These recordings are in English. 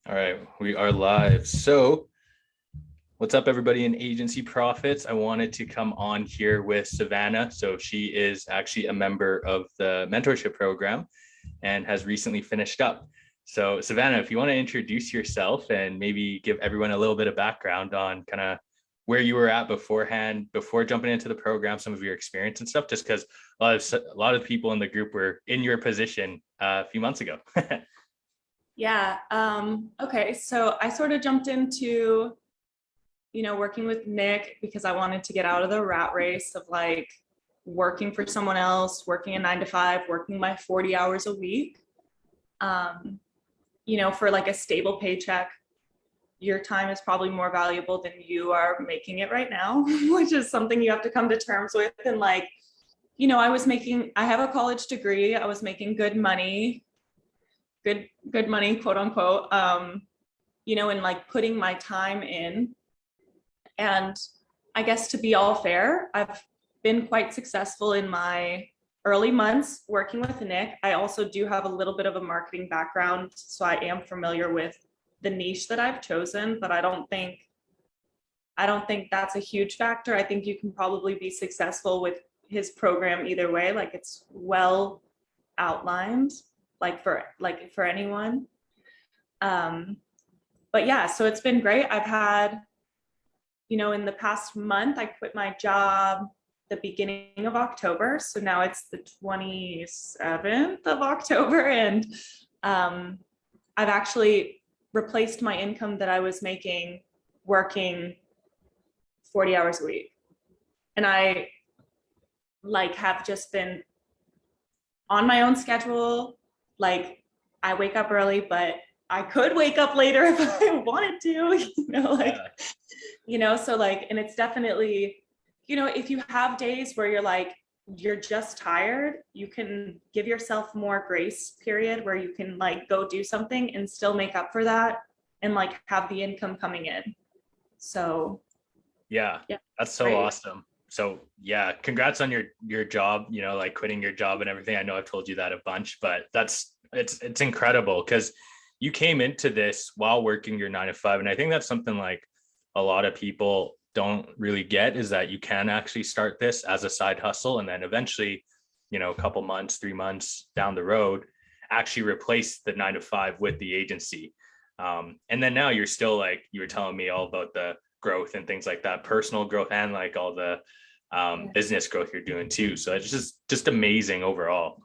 All right, we are live. So, what's up, everybody in Agency Profits? I wanted to come on here with Savannah. So, she is actually a member of the mentorship program and has recently finished up. So, Savannah, if you want to introduce yourself and maybe give everyone a little bit of background on kind of where you were at beforehand, before jumping into the program, some of your experience and stuff, just because a lot of people in the group were in your position a few months ago. Yeah. Okay. So I sort of jumped into, working with Nick because I wanted to get out of the rat race of like working for someone else, working a 9 to 5, working my 40 hours a week. For like a stable paycheck, your time is probably more valuable than you are making it right now, which is something you have to come to terms with. And like, I have a college degree, I was making good money, quote unquote, and like putting my time in. And I guess to be all fair, I've been quite successful in my early months working with Nick. I also do have a little bit of a marketing background, so I am familiar with the niche that I've chosen, but I don't think that's a huge factor. I think you can probably be successful with his program either way. Like it's well outlined, like for anyone. Um, but yeah, so it's been great. I've had, in the past month, I quit my job the beginning of October. So now it's the 27th of October. And I've actually replaced my income that I was making working 40 hours a week. And I like have just been on my own schedule. Like I wake up early, but I could wake up later if I wanted to, Yeah. so like, and it's definitely, if you have days where you're just tired, you can give yourself more grace period where you can like go do something and still make up for that and like have the income coming in. So Yeah, yeah, that's so great. awesome. So yeah, congrats on your job, like quitting your job and everything. I know I've told you that a bunch, but it's incredible because you came into this while working your 9 to 5. And I think that's something like a lot of people don't really get is that you can actually start this as a side hustle and then eventually, a couple months, 3 months down the road, actually replace the 9 to 5 with the agency. And then now you're still like you were telling me all about the growth and things like that, personal growth and like all the Yeah. business growth you're doing too. So it's just amazing overall.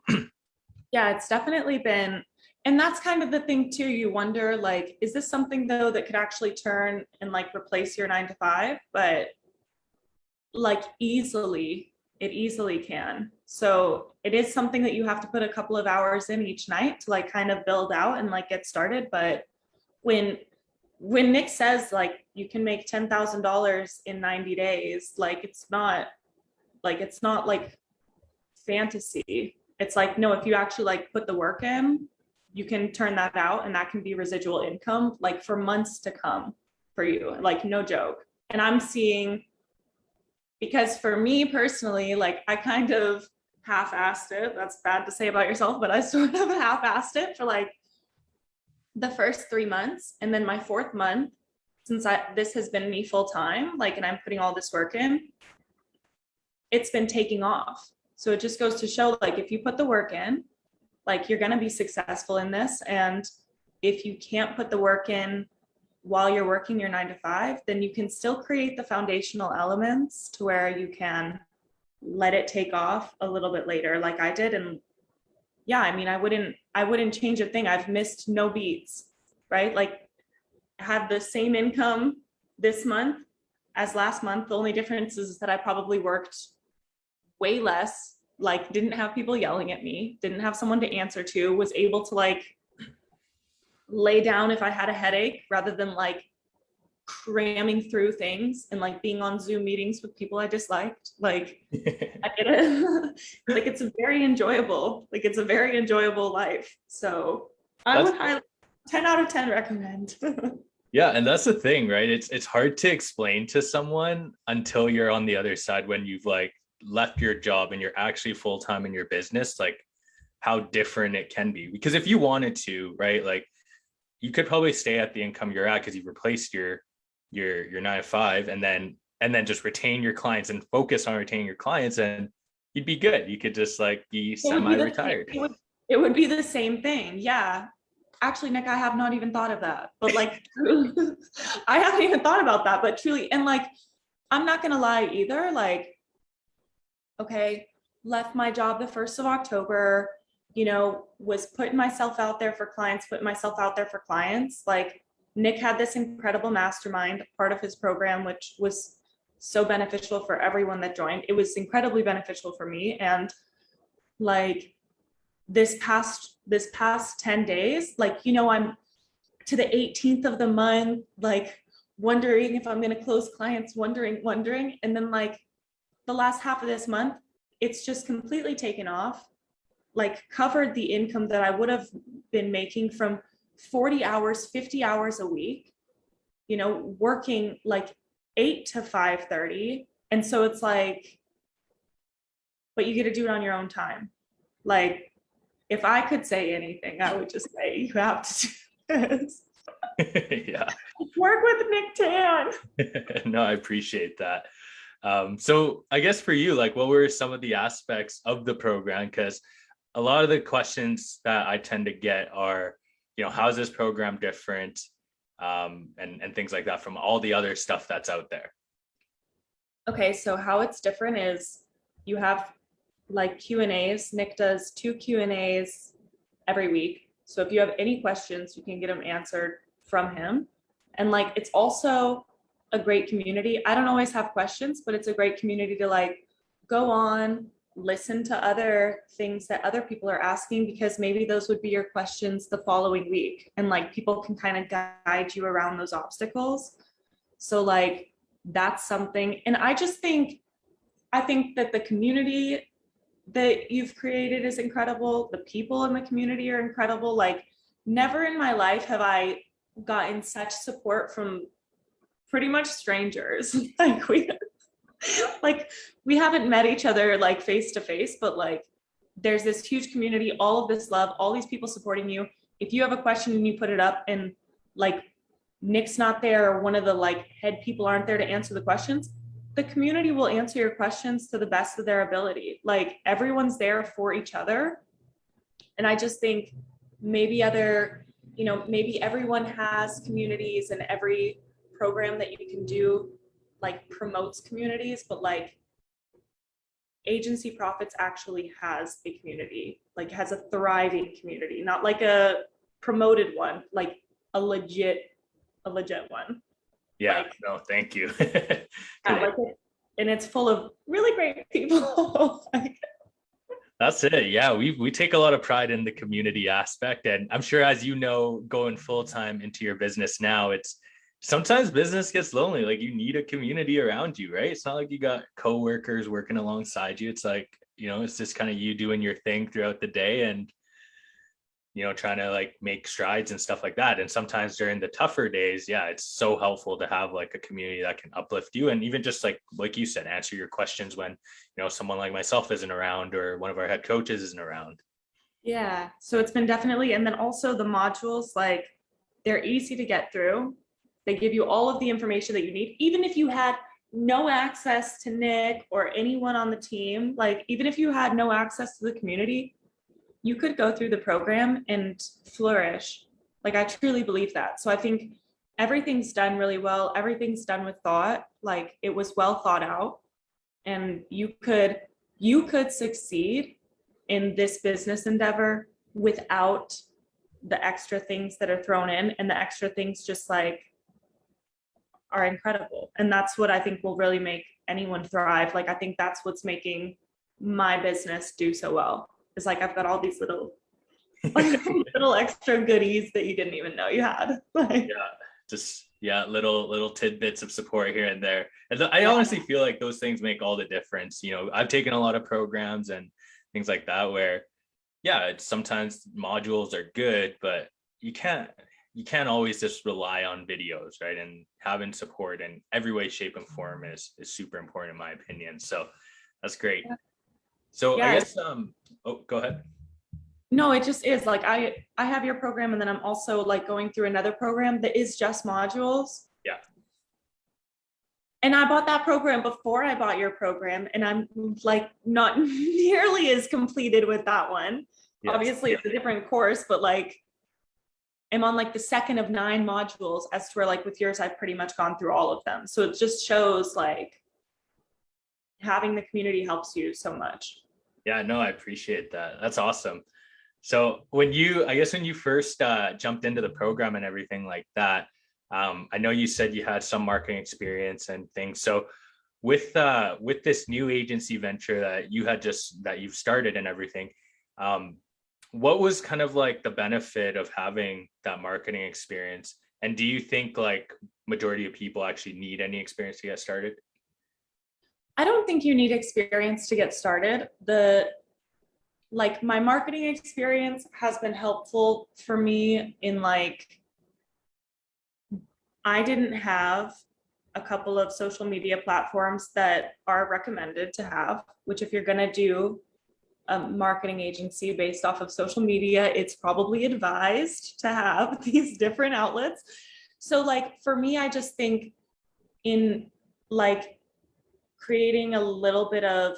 Yeah, it's definitely been, and that's kind of the thing too. You wonder, like, is this something though that could actually turn and like replace your 9 to 5? But like it easily can. So it is something that you have to put a couple of hours in each night to like kind of build out and like get started. But when when Nick says like you can make $10,000 in 90 days, like it's not like fantasy. It's like, no, if you actually like put the work in, you can turn that out and that can be residual income like for months to come for you. Like no joke. And I'm seeing, because for me personally, like I kind of half-assed it. That's bad to say about yourself, but I sort of half-assed it for like the first 3 months. And then my fourth month, since this has been me full time, like, and I'm putting all this work in, it's been taking off. So it just goes to show, like, if you put the work in, like, you're going to be successful in this. And if you can't put the work in while you're working your 9 to 5, then you can still create the foundational elements to where you can let it take off a little bit later, like I did. And yeah, I mean, I wouldn't change a thing. I've missed no beats, right? Like, had the same income this month as last month. The only difference is that I probably worked way less, like didn't have people yelling at me, didn't have someone to answer to, was able to like lay down if I had a headache rather than like cramming through things and like being on Zoom meetings with people I disliked. Like I get it. Like it's a very enjoyable life. So I That's would highly 10 out of 10 recommend. Yeah, and that's the thing, right? It's hard to explain to someone until you're on the other side when you've like left your job and you're actually full time in your business, like how different it can be. Because if you wanted to, right, like you could probably stay at the income you're at because you've replaced your 9 to 5, and then just retain your clients and focus on retaining your clients, and you'd be good. You could just like be It would be the same, semi-retired. it would be the same thing. Yeah. Actually, Nick, I have not even thought of that. But like I haven't even thought about that, but truly, and like I'm not gonna lie either. Like, okay, left my job the 1st of October, was putting myself out there for clients, Like Nick had this incredible mastermind, part of his program, which was so beneficial for everyone that joined. It was incredibly beneficial for me. And like this past 10 days, like, I'm to the 18th of the month, like wondering if I'm going to close clients, wondering. And then like the last half of this month, it's just completely taken off, like covered the income that I would have been making from 40 hours, 50 hours a week, working like 8 to 5:30. And so it's like, but you get to do it on your own time. Like, if I could say anything, I would just say you have to do this. Yeah. Work with Nick Tan. No, I appreciate that. So I guess for you, like, what were some of the aspects of the program? Because a lot of the questions that I tend to get are, how is this program different? And things like that from all the other stuff that's out there. Okay, so how it's different is you have like Q&As. Nick does 2 Q&As every week. So if you have any questions, you can get them answered from him. And like, it's also a great community. I don't always have questions, but it's a great community to like go on, listen to other things that other people are asking, because maybe those would be your questions the following week. And like people can kind of guide you around those obstacles. So like, that's something. And I think that the community that you've created is incredible. The people in the community are incredible. Like, never in my life have I gotten such support from pretty much strangers. We haven't met each other like face to face, but like there's this huge community, all of this love, all these people supporting you. If you have a question and you put it up and like Nick's not there or one of the like head people aren't there to answer the questions, the community will answer your questions to the best of their ability. Like, everyone's there for each other. And I just think maybe maybe everyone has communities, and every program that you can do like promotes communities, but like Agency Profits actually has a community, like has a thriving community, not like a promoted one, like a legit one. Yeah, like, no, thank you. And it's full of really great people. That's it. Yeah, we take a lot of pride in the community aspect, and I'm sure, as you know, going full time into your business now, it's sometimes business gets lonely. Like, you need a community around you, right? It's not like you got coworkers working alongside you. It's like, it's just kind of you doing your thing throughout the day, and trying to like make strides and stuff like that. And sometimes during the tougher days, yeah, it's so helpful to have like a community that can uplift you, and even just like you said, answer your questions when someone like myself isn't around, or one of our head coaches isn't around. Yeah, so it's been definitely, and then also the modules, like they're easy to get through. They give you all of the information that you need, even if you had no access to Nick or anyone on the team. Like, even if you had no access to the community, you could go through the program and flourish. Like, I truly believe that. So I think everything's done really well. Everything's done with thought. Like, it was well thought out, and you could succeed in this business endeavor without the extra things that are thrown in, and the extra things just like are incredible. And that's what I think will really make anyone thrive. Like, I think that's what's making my business do so well. It's like I've got all these little extra goodies that you didn't even know you had. Little tidbits of support here and there. And I honestly feel like those things make all the difference. I've taken a lot of programs and things like that where, it's sometimes modules are good, but you can't always just rely on videos, right? And having support in every way, shape, and form is super important in my opinion. So that's great. So I guess, go ahead. No, it just is like I have your program, and then I'm also like going through another program that is just modules. Yeah. And I bought that program before I bought your program, and I'm like not nearly as completed with that one. Yes. Obviously, it's a different course, but like I'm on like the second of 9 modules, as to where like with yours, I've pretty much gone through all of them. So it just shows like having the community helps you so much. Yeah, no, I appreciate that. That's awesome. So I guess when you first jumped into the program and everything like that, I know you said you had some marketing experience and things. So with this new agency venture that you've started and everything, what was kind of like the benefit of having that marketing experience? And do you think like majority of people actually need any experience to get started? I don't think you need experience to get started. Like my marketing experience has been helpful for me in like, I didn't have a couple of social media platforms that are recommended to have, which if you're going to do a marketing agency based off of social media, it's probably advised to have these different outlets. So like for me, I just think in like creating a little bit of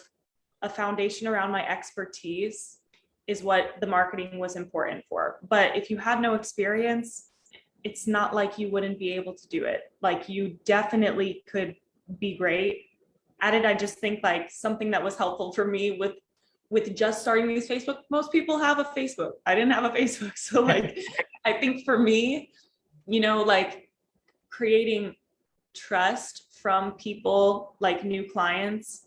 a foundation around my expertise is what the marketing was important for. But if you had no experience, it's not like you wouldn't be able to do it. Like you definitely could be great at it. I just think like something that was helpful for me with just starting these Facebook, most people have a Facebook. I didn't have a Facebook. So like, I think for me, you know, like creating trust from people, like new clients,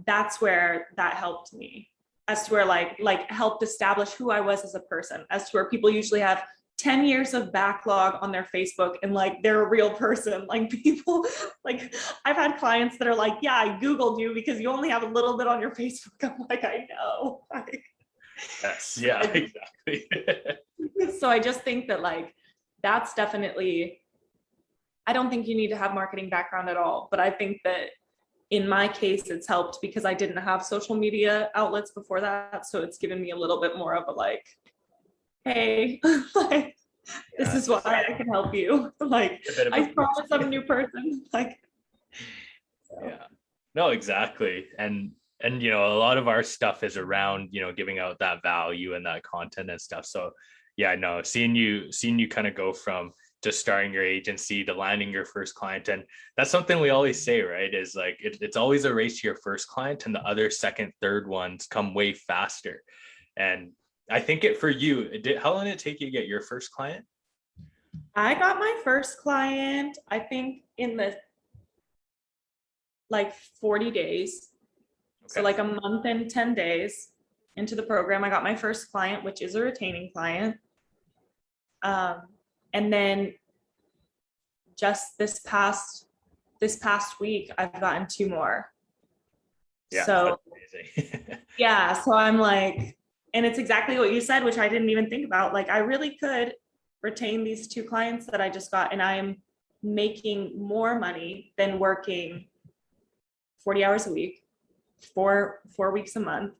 that's where that helped me, as to where like helped establish who I was as a person, as to where people usually have 10 years of backlog on their Facebook and like they're a real person. Like people, like I've had clients that are like, yeah, I Googled you because you only have a little bit on your Facebook. I'm like, I know. Yes, yeah, exactly. So I just think that like, that's definitely, I don't think you need to have marketing background at all, but I think that in my case, it's helped because I didn't have social media outlets before that. So it's given me a little bit more of a like, hey, like, this is why I can help you. Like, I promise I'm a new person. Like, so. Yeah, no, exactly. And you know, a lot of our stuff is around, you know, giving out that value and that content and stuff. So yeah, no, seeing you kind of go from just starting your agency to landing your first client. And that's something we always say, right? Is like, it's always a race to your first client, and the other second, third ones come way faster. And I think for you, how long did it take you to get your first client? I got my first client, I think in the like 40 days. Okay. So like a month and 10 days into the program, I got my first client, which is a retaining client. And then just this past week, I've gotten 2 more. Yeah, so that's amazing. Yeah, so I'm like, and it's exactly what you said, which I didn't even think about. Like I really could retain these 2 clients that I just got, and I'm making more money than working 40 hours a week, 4 weeks a month.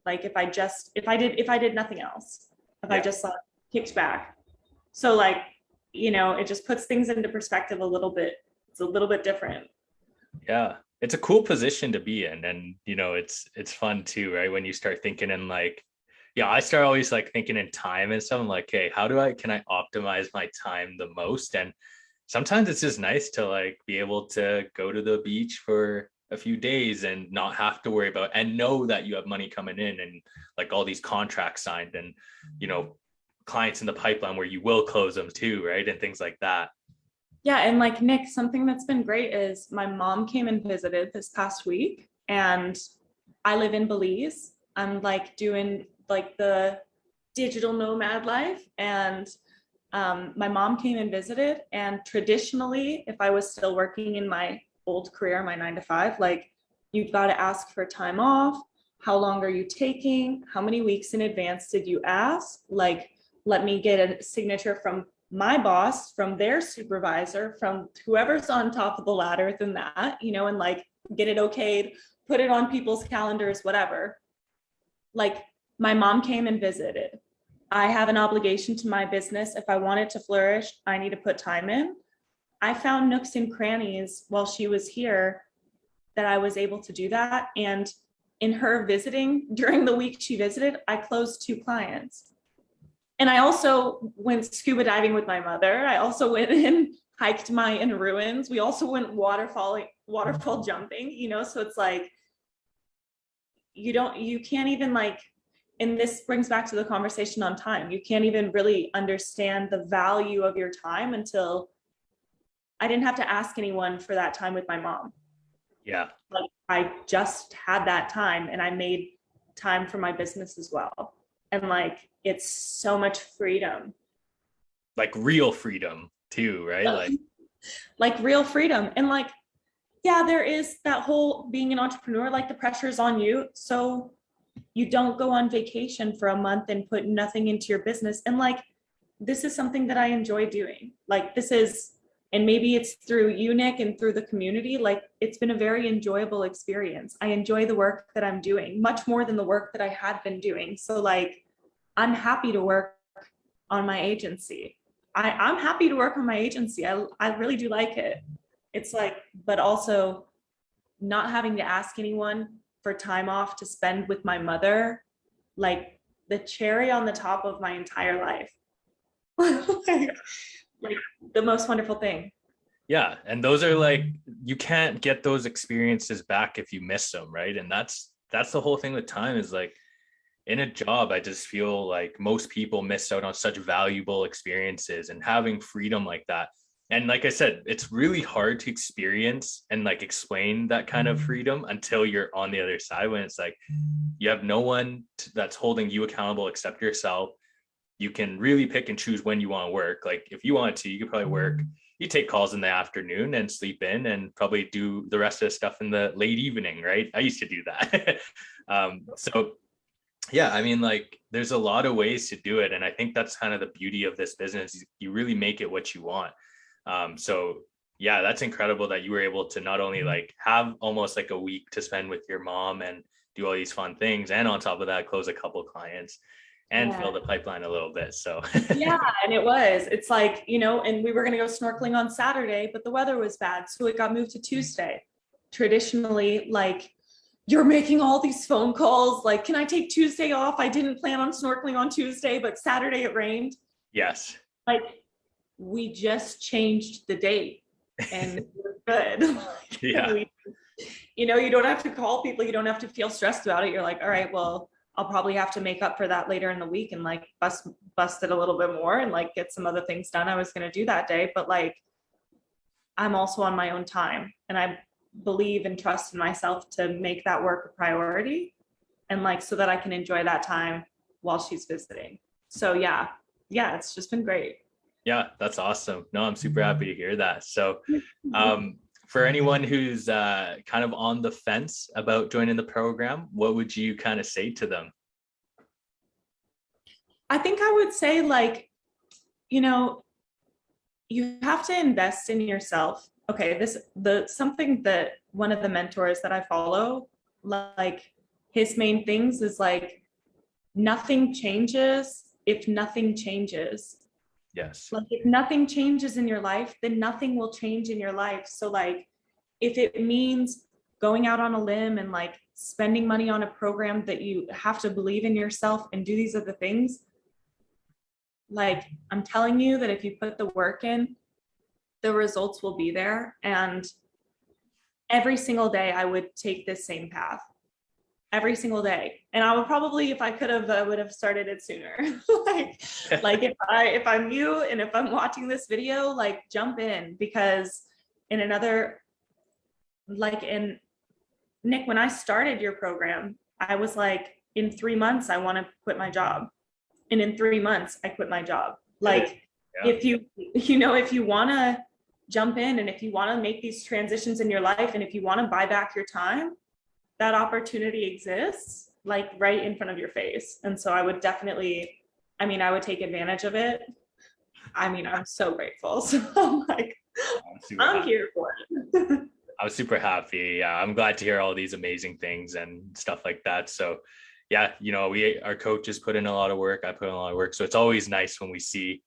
Like if I did nothing else, I just like kicked back. So like, you know, it just puts things into perspective a little bit. It's a little bit different. Yeah, it's a cool position to be in. And, you know, it's fun too, right? When you start thinking in like, yeah, I start always like thinking in time and stuff. I'm like, hey, can I optimize my time the most? And sometimes it's just nice to like be able to go to the beach for a few days and not have to worry about, and know that you have money coming in and like all these contracts signed and, you know, clients in the pipeline where you will close them too, right? And things like that. Yeah, and like Nick, something that's been great is my mom came and visited this past week, and I live in Belize. I'm like doing like the digital nomad life, and my mom came and visited. And traditionally, if I was still working in my old career, my 9 to 5, like you've got to ask for time off. How long are you taking? How many weeks in advance did you ask? Like, let me get a signature from my boss, from their supervisor, from whoever's on top of the ladder than that, you know, and like get it okayed, put it on people's calendars, whatever. Like My mom came and visited. I have an obligation to my business. If I want it to flourish, I need to put time in. I found nooks and crannies while she was here that I was able to do that. And in her visiting, during the week she visited, I closed 2 clients. And I also went scuba diving with my mother. I also went and hiked Mayan ruins. We also went waterfall jumping, you know, so it's like, you can't even like, and this brings back to the conversation on time. You can't even really understand the value of your time until I didn't have to ask anyone for that time with my mom. Yeah. Like I just had that time and I made time for my business as well. And like, it's so much freedom. Like real freedom too, right? Like real freedom. And like, yeah, there is that whole being an entrepreneur, like the pressure is on you. So you don't go on vacation for a month and put nothing into your business. And like, this is something that I enjoy doing. Like this is, and maybe it's through you, Nick, and through the community. Like it's been a very enjoyable experience. I enjoy the work that I'm doing much more than the work that I had been doing. So like, I'm happy to work on my agency. I'm happy to work on my agency. I really do like it. It's like, but also not having to ask anyone for time off to spend with my mother, like the cherry on the top of my entire life. Like the most wonderful thing. Yeah. And those are like, you can't get those experiences back if you miss them, right? And that's the whole thing with time is like, in a job, I just feel like most people miss out on such valuable experiences and having freedom like that. And like I said, it's really hard to experience and like explain that kind of freedom until you're on the other side, when it's like you have no one that's holding you accountable except yourself. You can really pick and choose when you want to work. Like if you wanted to, you could probably work, you take calls in the afternoon and sleep in and probably do the rest of the stuff in the late evening, right? I used to do that. So yeah, I mean, like there's a lot of ways to do it. And I think that's kind of the beauty of this business. You really make it what you want. So yeah, that's incredible that you were able to not only like have almost like a week to spend with your mom and do all these fun things, and on top of that, close a couple clients and Yeah. fill the pipeline a little bit. So Yeah, and it's like, you know, and we were going to go snorkeling on Saturday, but the weather was bad. So it got moved to Tuesday. Traditionally, like you're making all these phone calls, like, can I take Tuesday off? I didn't plan on snorkeling on Tuesday, but Saturday it rained. yes. Like we just changed the date and we're good. Yeah. You know, you don't have to call people. You don't have to feel stressed about it. You're like, all right, well, I'll probably have to make up for that later in the week and like bust it a little bit more and like get some other things done I was going to do that day. But like, I'm also on my own time and I believe and trust in myself to make that work a priority and like, so that I can enjoy that time while she's visiting. So yeah, it's just been great. Yeah, that's awesome. No, I'm super happy to hear that. So for anyone who's kind of on the fence about joining the program, what would you kind of say to them? I think I would say like, you know, you have to invest in yourself. Okay, something that one of the mentors that I follow, like his main things is like nothing changes if nothing changes. Yes. Like if nothing changes in your life, then nothing will change in your life. So like if it means going out on a limb and like spending money on a program that you have to believe in yourself and do these other things, like I'm telling you that if you put the work in, the results will be there. And every single day I would take this same path every single day. And I would probably, if I could have, I would have started it sooner. like if I'm you and if I'm watching this video, like jump in, because in another, like in Nick, when I started your program, I was like, in 3 months, I want to quit my job. And in 3 months, I quit my job. Like Yeah. if if you want to jump in and if you want to make these transitions in your life and if you want to buy back your time, that opportunity exists like right in front of your face. And so I would definitely, I mean, I would take advantage of it. I mean, I'm so grateful. So I'm like, I'm here for it. I was super happy. I'm glad to hear all these amazing things and stuff like that. So yeah, our coaches put in a lot of work. I put in a lot of work. So it's always nice when we see,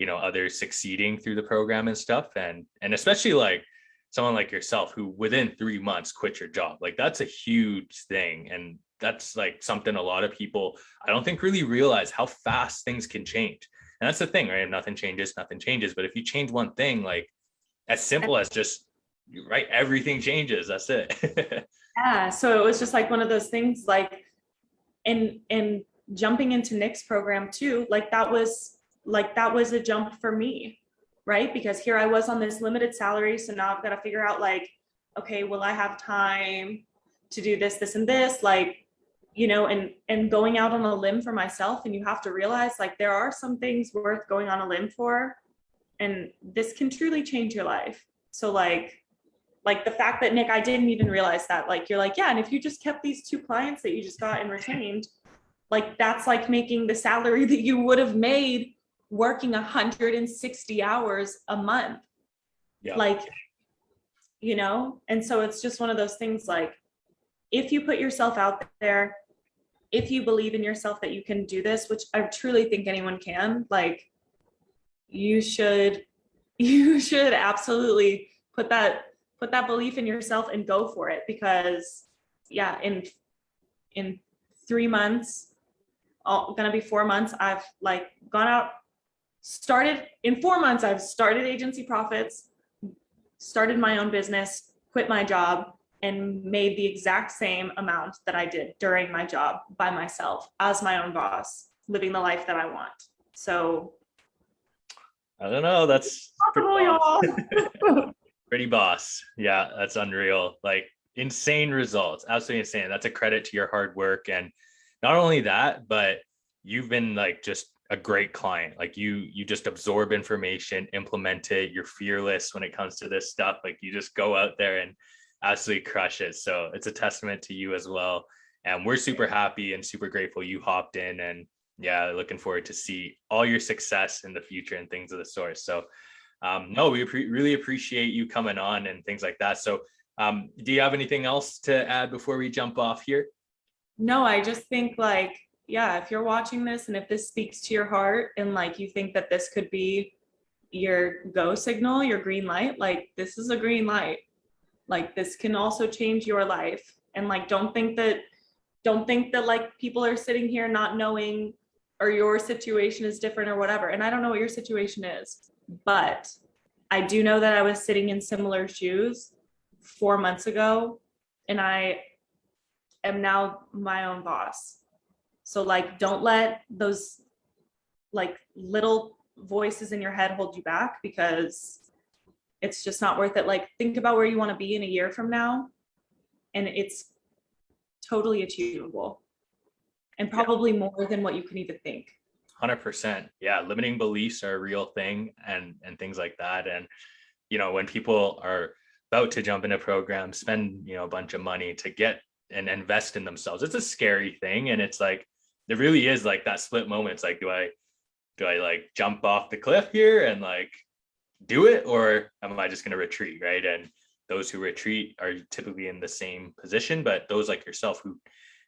others succeeding through the program and stuff. And especially like someone like yourself who within 3 months quit your job. Like that's a huge thing. And that's like something a lot of people, I don't think really realize how fast things can change. And that's the thing, right? If nothing changes, nothing changes. But if you change one thing, like as simple as just, right, everything changes. That's it. Yeah, so it was just like one of those things, like, and jumping into Nick's program too, like that was a jump for me, right? Because here I was on this limited salary, so now I've got to figure out like, okay, will I have time to do this, this, and this, like, and going out on a limb for myself. And you have to realize like there are some things worth going on a limb for, and this can truly change your life. So like the fact that Nick, I didn't even realize that, like, you're like, yeah, and if you just kept these 2 clients that you just got and retained, like that's like making the salary that you would have made working 160 hours a month. Yeah. Like, and so it's just one of those things, like, if you put yourself out there, if you believe in yourself that you can do this, which I truly think anyone can, like, you should absolutely put that belief in yourself and go for it. Because yeah, in 3 months, gonna be 4 months, I've like gone out, started in 4 months, I've started Agency Profits, started my own business, quit my job, and made the exact same amount that I did during my job by myself as my own boss, living the life that I want. So I don't know. That's possible, y'all. pretty boss. Yeah, that's unreal. Like insane results. Absolutely insane. That's a credit to your hard work. And not only that, but you've been like just a great client. Like you just absorb information, implement it. You're fearless when it comes to this stuff. Like you just go out there and absolutely crush it. So it's a testament to you as well. And we're super happy and super grateful you hopped in, and yeah, looking forward to see all your success in the future and things of the sort. So no, we really appreciate you coming on and things like that. So do you have anything else to add before we jump off here? No, I just think like, yeah, if you're watching this and if this speaks to your heart and like you think that this could be your go signal, your green light, like this is a green light. Like this can also change your life. And like don't think that like people are sitting here not knowing, or your situation is different or whatever. And I don't know what your situation is, but I do know that I was sitting in similar shoes 4 months ago, and I am now my own boss. So like don't let those like little voices in your head hold you back, because it's just not worth it. Like think about where you want to be in a year from now, and it's totally achievable, and probably more than what you can even think. 100%. Yeah, limiting beliefs are a real thing, and things like that. And when people are about to jump into programs, spend a bunch of money to get and invest in themselves, it's a scary thing. And it's like there really is like that split moment. It's like, do I like jump off the cliff here and like do it, or am I just going to retreat, right? And those who retreat are typically in the same position, but those like yourself who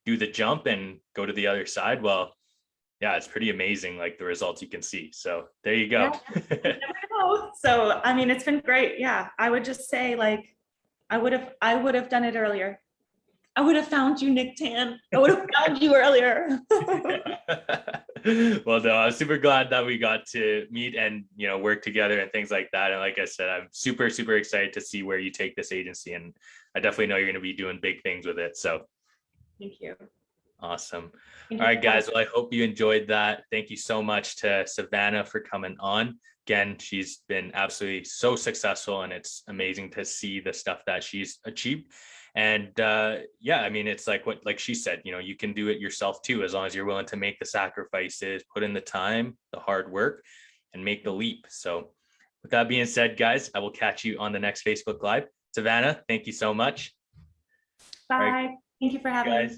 do the jump and go to the other side, well, yeah, it's pretty amazing, like the results you can see. So there you go. Yeah. So I mean, it's been great. Yeah, I would just say like I would have done it earlier. I would have found you, Nick Tan. I would have found you earlier. Well, no, I'm super glad that we got to meet and work together and things like that. And like I said, I'm super excited to see where you take this agency, and I definitely know you're going to be doing big things with it. So thank you. Awesome. All right, guys. Well, I hope you enjoyed that. Thank you so much to Savannah for coming on. Again, she's been absolutely so successful, and it's amazing to see the stuff that she's achieved. And yeah, I mean, it's like like she said, you can do it yourself too, as long as you're willing to make the sacrifices, put in the time, the hard work, and make the leap. So with that being said, guys, I will catch you on the next Facebook Live. Savannah, thank you so much. Bye. Right. Thank you for having me.